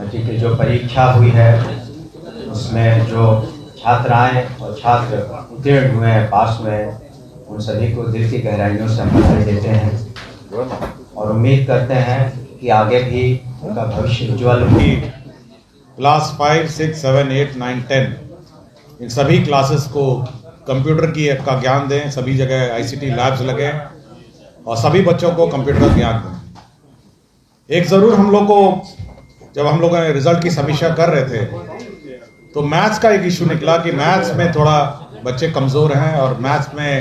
Matric की जो परीक्षा हुई है उसमें जो छात्राएं और छात्र उत्तीर्ण हुए हैं, पास हुए हैं, उन सभी को दिल की गहराइयों से हम बधाई देते हैं और उम्मीद करते हैं कि आगे भी उनका भविष्य उज्ज्वल हो। क्लास 5, 6, 7, 8, 9, 10 इन सभी क्लासेस को कंप्यूटर का ज्ञान दें। सभी जगह आईसीटी लैब्स लगे और सभी बच्चों को कंप्यूटर का ज्ञान दें। एक ज़रूर हम लोग को जब हम लोग रिजल्ट की समीक्षा कर रहे थे तो मैथ्स का एक इशू निकला कि मैथ्स में थोड़ा बच्चे कमज़ोर हैं और मैथ्स में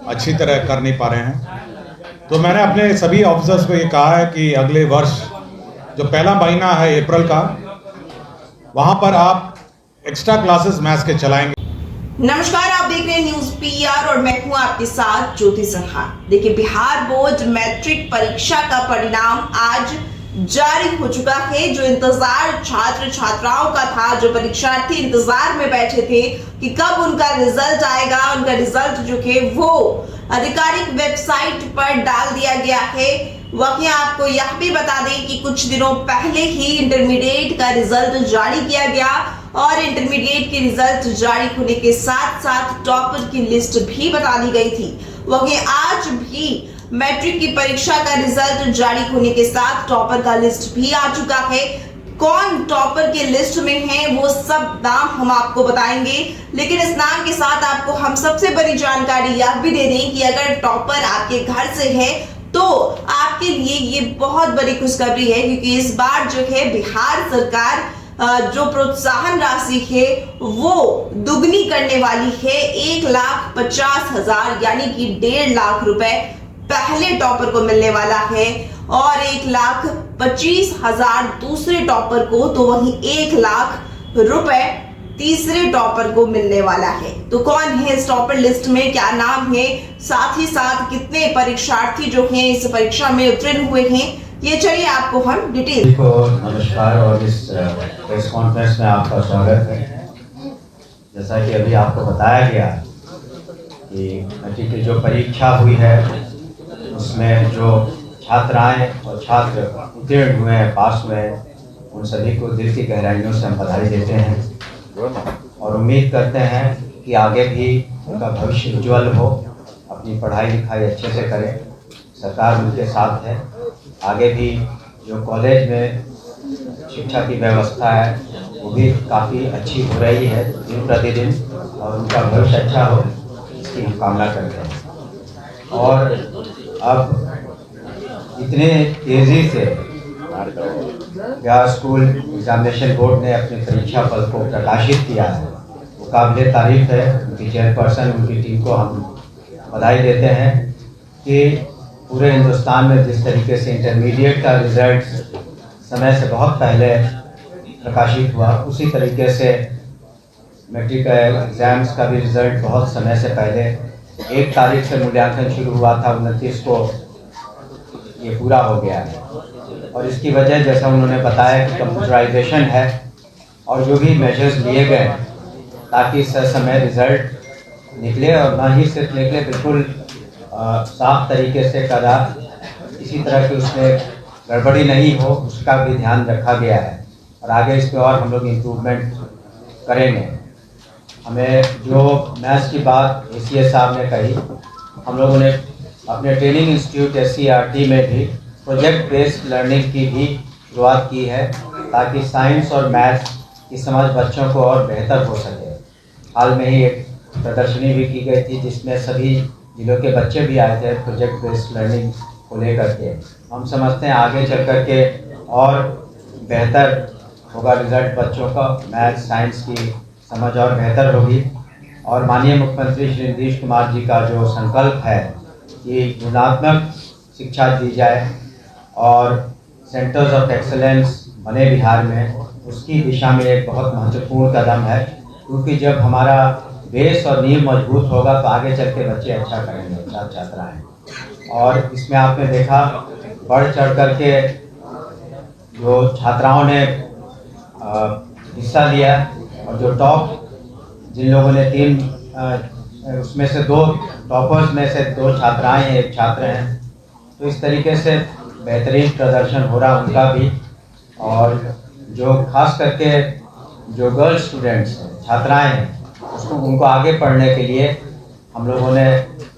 अच्छी तरह कर नहीं पा रहे हैं। तो मैंने अपने सभी ऑफिसर्स को ये कहा है कि अगले वर्ष जो पहला महीना है अप्रैल का, वहाँ पर आप एक्स्ट्रा क्लासेस मैथ्स के चलाएंगे। नमस्कार, आप देख रहे हैं न्यूज पीआर और मैं हूं आपके साथ ज्योति सिन्हा। देखिए, बिहार बोर्ड मैट्रिक परीक्षा का परिणाम आज जारी हो चुका है। जो इंतजार छात्र छात्राओं का था, जो परीक्षार्थी इंतजार में बैठे थे कि कब उनका रिजल्ट आएगा, उनका रिजल्ट जो है वो आधिकारिक वेबसाइट पर डाल दिया गया है। वहीं आपको यह भी बता दें कि कुछ दिनों पहले ही इंटरमीडिएट का रिजल्ट जारी किया गया और इंटरमीडिएट के रिजल्ट जारी होने के साथ साथ टॉपर की लिस्ट भी बता दी गई थी। वहीं आज भी मैट्रिक की परीक्षा का रिजल्ट जारी होने के साथ टॉपर का लिस्ट भी आ चुका है। कौन टॉपर के लिस्ट में है वो सब नाम हम आपको बताएंगे, लेकिन इस नाम के साथ आपको हम सबसे बड़ी जानकारी यह भी दे दें कि अगर टॉपर आपके घर से है तो आपके लिए ये बहुत बड़ी खुशखबरी है, क्योंकि इस बार जो है बिहार सरकार जो प्रोत्साहन राशि है वो दुगनी करने वाली है। 1,50,000 यानी कि 1.5 लाख रुपए पहले टॉपर को मिलने वाला है और 1,25,000 दूसरे टॉपर को, तो वहीं 1 लाख रुपए तीसरे टॉपर को मिलने वाला है। तो कौन है इस टॉपर लिस्ट में, क्या नाम है, साथ ही साथ कितने परीक्षार्थी जो हैं इस परीक्षा में उत्तीर्ण हुए हैं, ये चलिए आपको हम डिटेल। नमस्कार और इस प्रेस कॉन्फ्रेंस में आपका स्वागत है। जैसा कि अभी आपको बताया गया कि मैट्रिक की जो परीक्षा हुई है उसमें जो छात्राएं और छात्र उत्तीर्ण हुए हैं, पास हुए हैं, उन सभी को दिल की गहराइयों से हम बधाई देते हैं और उम्मीद करते हैं कि आगे भी उनका भविष्य उज्ज्वल हो, अपनी पढ़ाई लिखाई अच्छे से करें, सरकार उनके साथ है। आगे भी जो कॉलेज में शिक्षा की व्यवस्था है वो भी काफ़ी अच्छी हो रही है दिन प्रतिदिन और उनका भविष्य अच्छा हो, इसकी हम कामना करते हैं। और अब इतने तेज़ी से बिहार स्कूल एग्जामिनेशन बोर्ड ने अपने परीक्षा फल को प्रकाशित किया है, वो काबिल तारीफ है। उनकी चेयरपर्सन, उनकी टीम को हम बधाई देते हैं कि पूरे हिंदुस्तान में जिस तरीके से इंटरमीडिएट का रिज़ल्ट समय से बहुत पहले प्रकाशित हुआ, उसी तरीके से मैट्रिक एग्ज़ाम्स का भी रिज़ल्ट बहुत समय से पहले 1 तारीख से मूल्यांकन शुरू हुआ था, 29 को ये पूरा हो गया है। और इसकी वजह, जैसा उन्होंने बताया, कि कंप्यूटराइजेशन है और जो भी मेजर्स लिए गए ताकि समय रिज़ल्ट निकले और ना ही सिर्फ निकले, बिल्कुल साफ तरीके से करा, किसी तरह की उसमें गड़बड़ी नहीं हो, उसका भी ध्यान रखा गया है और आगे इस पर और हम लोग इम्प्रूवमेंट करेंगे। हमें जो मैथ्स की बात ACS साहब ने कही, हम लोगों ने अपने ट्रेनिंग इंस्टीट्यूट SCRT में भी प्रोजेक्ट बेस्ड लर्निंग की भी शुरुआत की है ताकि साइंस और मैथ्स की समझ बच्चों को और बेहतर हो सके। हाल में ही एक प्रदर्शनी भी की गई थी जिसमें सभी जिलों के बच्चे भी आए थे प्रोजेक्ट बेस्ड लर्निंग को लेकर के। हम समझते हैं आगे चल कर के और बेहतर होगा रिजल्ट, बच्चों का मैथ्स साइंस की समझ और बेहतर होगी। और माननीय मुख्यमंत्री श्री नीतीश कुमार जी का जो संकल्प है कि गुणात्मक शिक्षा दी जाए और सेंटर्स ऑफ एक्सेलेंस बने बिहार में, उसकी दिशा में एक बहुत महत्वपूर्ण कदम है, क्योंकि जब हमारा बेस और नींव मजबूत होगा तो आगे चल के बच्चे अच्छा करेंगे, छात्र छात्राएँ। और इसमें आपने देखा बढ़ चढ़ कर के जो छात्राओं ने हिस्सा लिया और जो टॉप जिन लोगों ने 3 उसमें से 2 टॉपर्स में से 2 छात्राएं हैं, 1 छात्र हैं, तो इस तरीके से बेहतरीन प्रदर्शन हो रहा उनका भी। और जो खास करके जो गर्ल स्टूडेंट्स हैं, छात्राएं हैं, उसको उनको आगे पढ़ने के लिए हम लोगों ने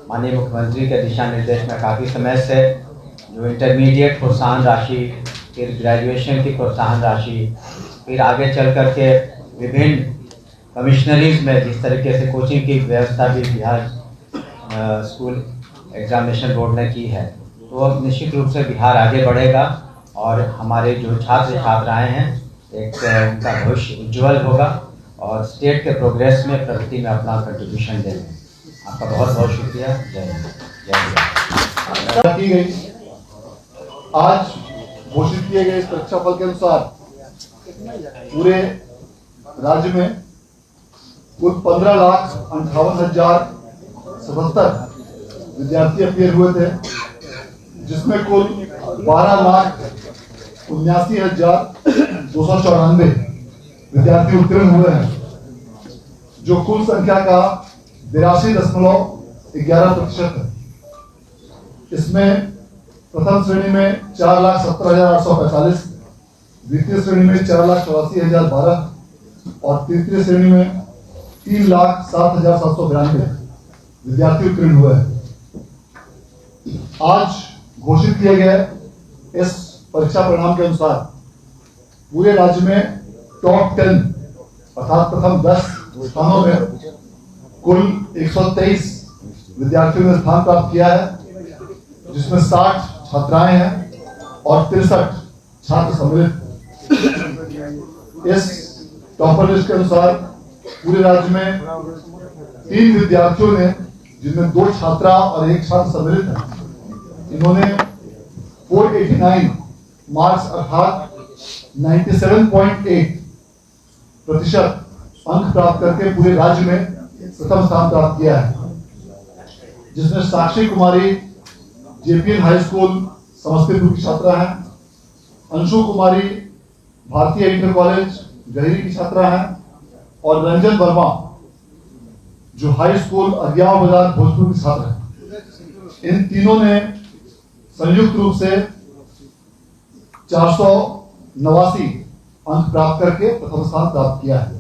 माननीय मुख्यमंत्री के दिशा निर्देश में काफ़ी समय से जो इंटरमीडिएट प्रोत्साहन राशि, फिर ग्रेजुएशन की प्रोत्साहन राशि, फिर आगे चल कर के विभिन्न कमिश्नरीज में जिस तरीके से कोचिंग की व्यवस्था भी बिहार स्कूल एग्जामिनेशन बोर्ड ने की है, तो अब निश्चित रूप से बिहार आगे बढ़ेगा और हमारे जो छात्र छात्राएं हैं एक उनका भविष्य उज्ज्वल होगा और स्टेट के प्रोग्रेस में, प्रगति में अपना कंट्रीब्यूशन देंगे। आपका बहुत बहुत शुक्रिया। जय हिंद, जय हिंद। की गई आज घोषित किए गए इस परीक्षा फल के अनुसार पूरे राज्य में कुल 15,58,077 विद्यार्थी अपियर हुए थे, जिसमें कुल 12,79,294 विद्यार्थी उत्तीर्ण हुए हैं, जो कुल संख्या का 82.11% है। इसमें प्रथम श्रेणी में 4,70,845, द्वितीय श्रेणी में 4,84,012 और तृतीय श्रेणी में 3,07,792 विद्यार्थी उत्तीर्ण हुए हैं। आज घोषित किए गए इस परीक्षा परिणाम के अनुसार पूरे राज्य में टॉप 10 अर्थात प्रथम 10 स्थानों में कुल 123 विद्यार्थियों ने स्थान प्राप्त किया है, जिसमें 60 छात्राएं हैं और 63 छात्र सम्मिलित। इस टॉपर लिस्ट के अनुसार पूरे राज्य में 3 विद्यार्थियों ने, जिनमें 2 छात्रा और 1 छात्र सम्मिलित है, इन्होंने 489 मार्क्स अर्थात 97.8% अंक प्राप्त करके पूरे राज्य में प्रथम स्थान प्राप्त किया है, जिसमें साक्षी कुमारी जेपीएन हाई स्कूल समस्तीपुर की छात्रा है, अंशु कुमारी भारतीय इंटर कॉलेज गहरी की छात्रा है और रंजन वर्मा जो हाई स्कूल अज्ञाव बाजार भोजपुर की छात्र है। इन तीनों ने संयुक्त रूप से 489 अंक प्राप्त करके प्रथम स्थान प्राप्त किया है।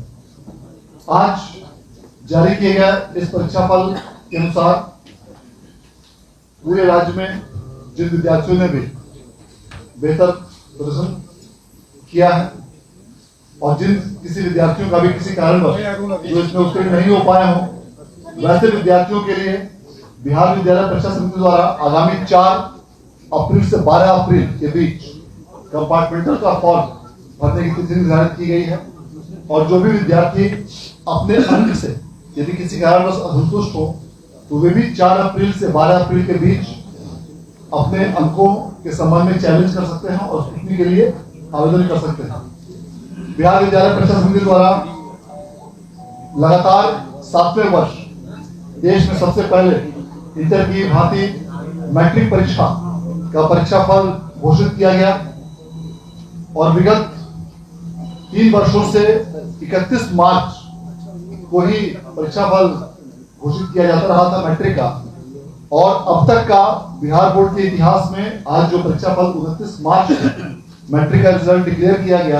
आज जारी किए गए इस परीक्षा फल के अनुसार पूरे राज्य में जिन विद्यार्थियों ने भी बेहतर प्रदर्शन किया है और जिन किसी विद्यार्थियों का भी किसी कारणवश जो इसमें उत्तीर्ण नहीं हो पाए हों, वैसे विद्यार्थियों के लिए बिहार विद्यालय परीक्षा समिति द्वारा आगामी 4 अप्रैल से 12 अप्रैल के बीच कंपार्टमेंटल का फॉर्म भरने की तिथि निर्धारित की गई है और जो भी विद्यार्थी अपने अंक से यदि किसी कारणवश असंतुष्ट हो तो वे भी 4 अप्रैल से 12 अप्रैल के बीच अपने अंकों के संबंध में चैलेंज कर सकते हैं और स्क्रूटनी के लिए आवेदन कर सकते हैं। बिहार विद्यालय परीक्षा समिति द्वारा लगातार 7वें वर्ष देश में सबसे पहले इंटर की भांति मैट्रिक परीक्षा का परीक्षा फल घोषित किया गया और विगत 3 वर्षों से 31 मार्च को ही परीक्षा फल घोषित किया जाता रहा था मैट्रिक का, और अब तक का बिहार बोर्ड के इतिहास में आज जो परीक्षा फल 29 मार्च मैट्रिक का रिजल्ट डिक्लेयर किया गया,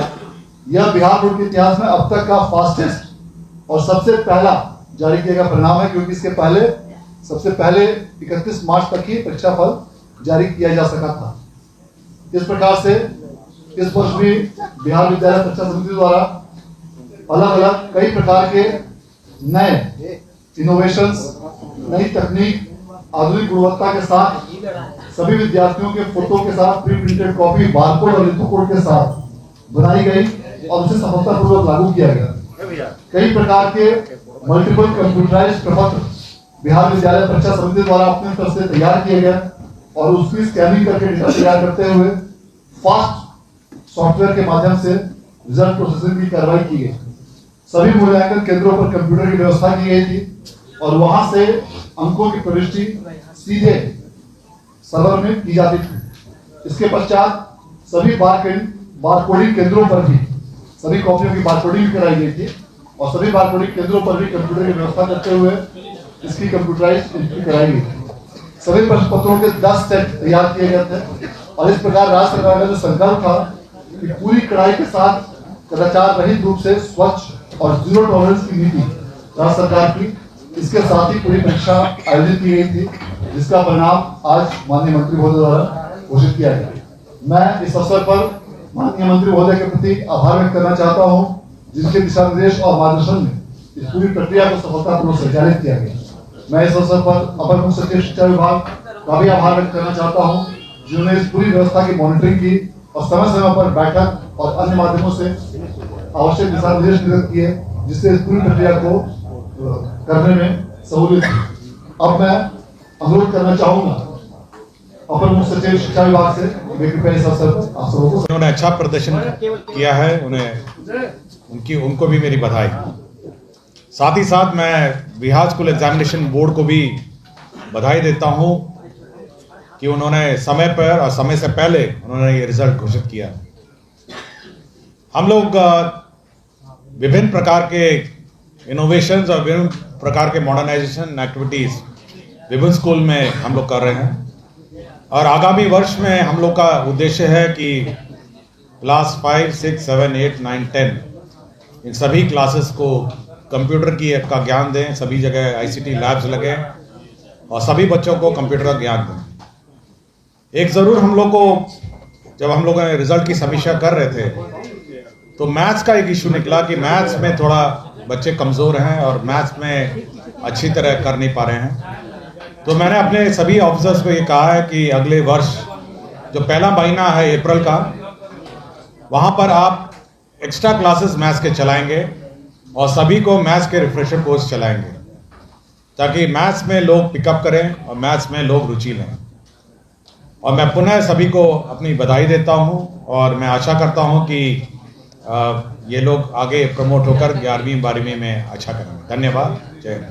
यह बिहार बोर्ड के इतिहास में अब तक का फास्टेस्ट और सबसे पहला जारी किया गया परिणाम है, क्योंकि इसके पहले सबसे पहले 31 मार्च तक ही परीक्षा फल जारी किया जा सका था। इस प्रकार से इस वर्ष भी बिहार विद्यालय परीक्षा समिति द्वारा अलग अलग कई प्रकार के नए इनोवेशंस, नई तकनीक, आधुनिक गुणवत्ता के साथ सभी विद्यार्थियों के फोटो के साथ प्री प्रिंटेड कॉपी, बारकोड और लिथो कोड के साथ बनाई गई और उसे सफलतापूर्वक लागू किया गया। कई प्रकार के मल्टीपल कंप्यूटराइज्ड प्रपत्र बिहार विद्यालय परीक्षा समिति द्वारा अपने तरफ से तैयार किए गए और उसकी स्कैनिंग करके डेटा तैयार करते हुए फास्ट सॉफ्टवेयर के माध्यम से रिजल्ट प्रोसेसिंग की कार्रवाई की गई। सभी मूल्यांकन केंद्रों पर कंप्यूटर की व्यवस्था की गई थी और वहां से अंकों की प्रविष्टि सीधे सर्वर में की जाती थी। इसके पश्चात सभी बारकोडिंग केंद्रों पर भी सभी कॉपियों की बारकोडिंग कराई गई थी और सभी बारकोडिंग केंद्रों पर भी कंप्यूटर की व्यवस्था करते हुए इसकी कंप्यूटराइज्ड एंट्री कराई गई थी। सभी प्रश्न पत्रों के 10 सेट तैयार किए गए थे और इस प्रकार राज्य सरकार का जो संकल्प था कि पूरी कड़ाई के साथ कदाचार रहित रूप से स्वच्छ और जीरो टॉलरेंस की नीति राज्य सरकार की, इसके साथ ही पूरी परीक्षा आयोजित की गई थी, जिसका परिणाम आज माननीय मंत्री महोदय द्वारा घोषित किया गया। मैं इस अवसर पर माननीय मंत्री महोदय के प्रति आभार व्यक्त करना चाहता हूं, जिनके दिशा निर्देश और मार्गदर्शन में इस पूरी प्रक्रिया को सफलतापूर्वक संचालित किया गया। मैं इस अवसर पर अपर मुख्य सचिव शिक्षा विभाग का भी आभार व्यक्त करना चाहता हूं, जिन्होंने इस पूरी व्यवस्था की मॉनिटरिंग की और समय समय पर बैठक और अन्य माध्यमों से आवश्यक दिशा निर्देश निर्गत किए, जिससे इस पूरी प्रक्रिया को करने में सहूलियत हुई। अब मैं अनुरोध करना चाहूंगा अपर मुख्य सचिव शिक्षा विभाग से, वे कृपया इस अवसर पर आप सबको। उन्होंने अच्छा प्रदर्शन किया है, उनको भी मेरी बधाई। साथ ही साथ मैं बिहार स्कूल एग्जामिनेशन बोर्ड को भी बधाई देता हूं कि उन्होंने समय पर और समय से पहले उन्होंने ये रिजल्ट घोषित किया। हम लोग विभिन्न प्रकार के इनोवेशंस और विभिन्न प्रकार के मॉडर्नाइजेशन एक्टिविटीज विभिन्न स्कूल में हम लोग कर रहे हैं, और आगामी वर्ष में हम लोग का उद्देश्य है कि क्लास 5, 6, 7, 8, 9, 10 इन सभी क्लासेस को कंप्यूटर का ज्ञान दें, सभी जगह आईसीटी लैब्स लगे और सभी बच्चों को कंप्यूटर का ज्ञान दें। एक ज़रूर हम लोग को, जब हम लोग रिजल्ट की समीक्षा कर रहे थे तो मैथ्स का एक इशू निकला कि मैथ्स में थोड़ा बच्चे कमज़ोर हैं और मैथ्स में अच्छी तरह कर नहीं पा रहे हैं। तो मैंने अपने सभी ऑफिसर्स को ये कहा है कि अगले वर्ष जो पहला महीना है अप्रैल का, वहाँ पर आप एक्स्ट्रा क्लासेस मैथ्स के चलाएंगे और सभी को मैथ्स के रिफ्रेशर कोर्स चलाएंगे, ताकि मैथ्स में लोग पिकअप करें और मैथ्स में लोग रुचि लें। और मैं पुनः सभी को अपनी बधाई देता हूं और मैं आशा करता हूं कि ये लोग आगे प्रमोट होकर 11वीं 12वीं में अच्छा करेंगे। धन्यवाद। जय हिंद।